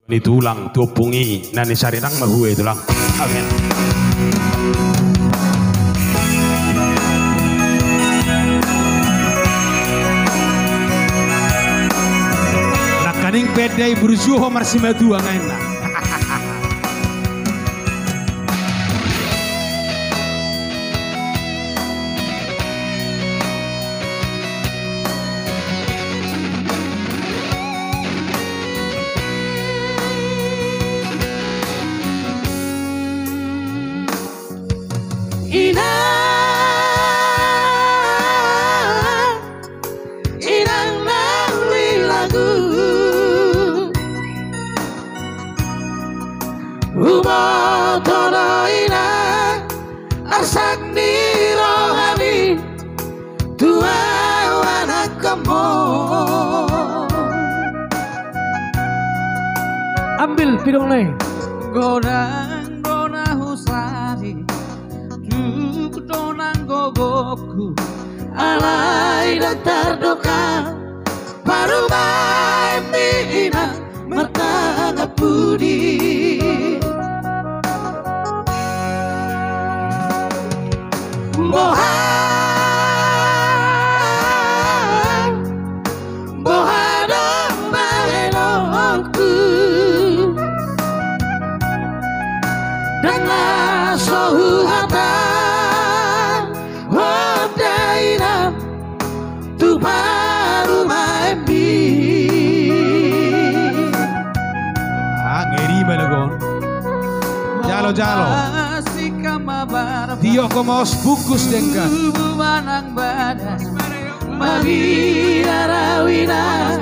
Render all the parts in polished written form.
Tulang tupungi nani sarirang mahuwe tulang. Amin. Nakaning pedai berjuho marsima dua ngaina. Inang nawi lagu Umotono ina arsak nirohami tua wana kemo. Ambil pidong lain. Godang dona husari donang gogoku alai dan terdoka parumai mina mertanga pudi bohada malenoku dan sohu hata wadaina tu baru maembi Ngeri balagon. Jalo Dio komos bukus dengka manang badan mabiarawina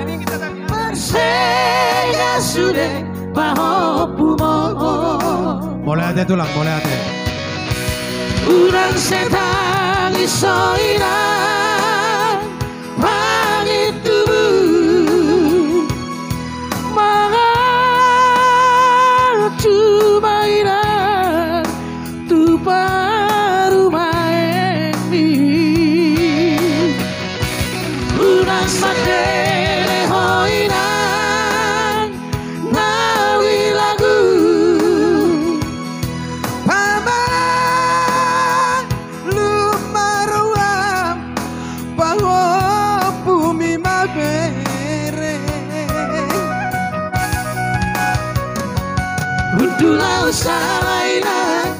marsega sude pahopumo. Mulai ate tulang, mulai ate. Urang setang isoina pangit tubuh mangat cumaina tu paru maeni urang madele hoina nawi lagu Dulau salaina,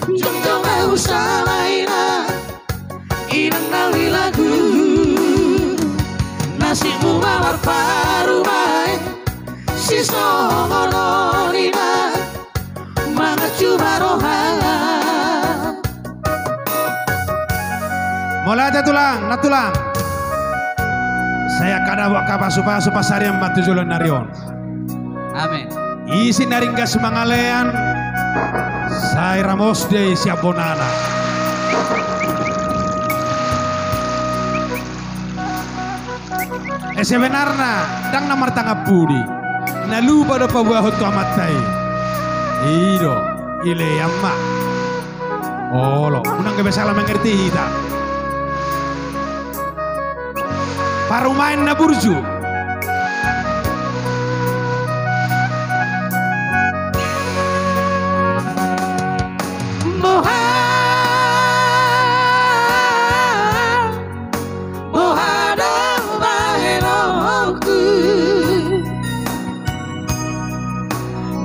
junto mau salaina, inang nawi lagu, nasimu mawar parumai, si sonorina, mangacu baroha. Mulai ate tulang, natulang. Saya kada wakapa supaya sari membantu jualan narion. Amin. Isi naringga semangalean saya ramos de siap bonana. Sebenarnya dang namar tangap budi na lupa do pabuah tu amatai ido ile yamma olo unang kebesalah mengerti kita parumain na burju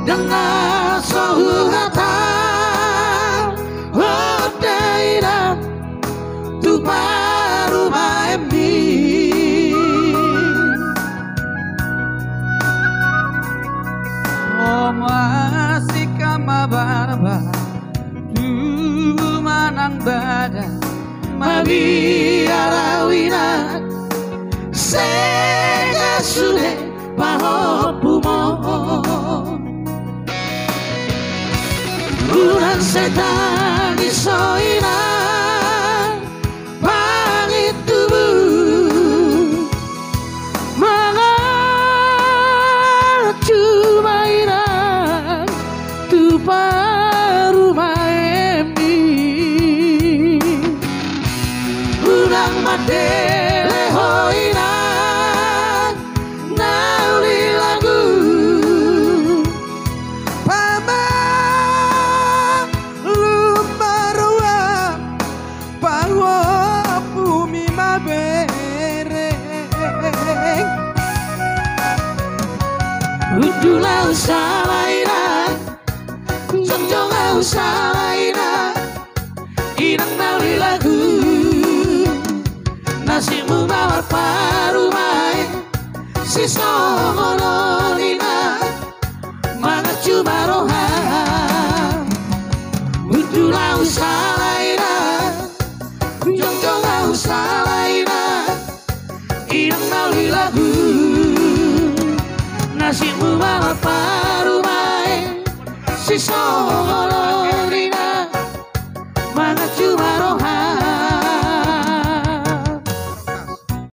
dengan sohu hata wadaina tu baru maembi oh masih kama barba tu manang badan mabiarawina sega sude pahopumo. Urang setang isoina pangit tubuh mangat cumaina tu paru maembi urang madele hoina nauli lagu Utulah usalaina Jonjonga usalaina Inang nauli lagu Nasimu mawar parumai Sisongonolina Mangacu baroha Utulah usalaina Jonjonga usalaina Inang nauli lagu Nasimu mawar parumai Sisongonolina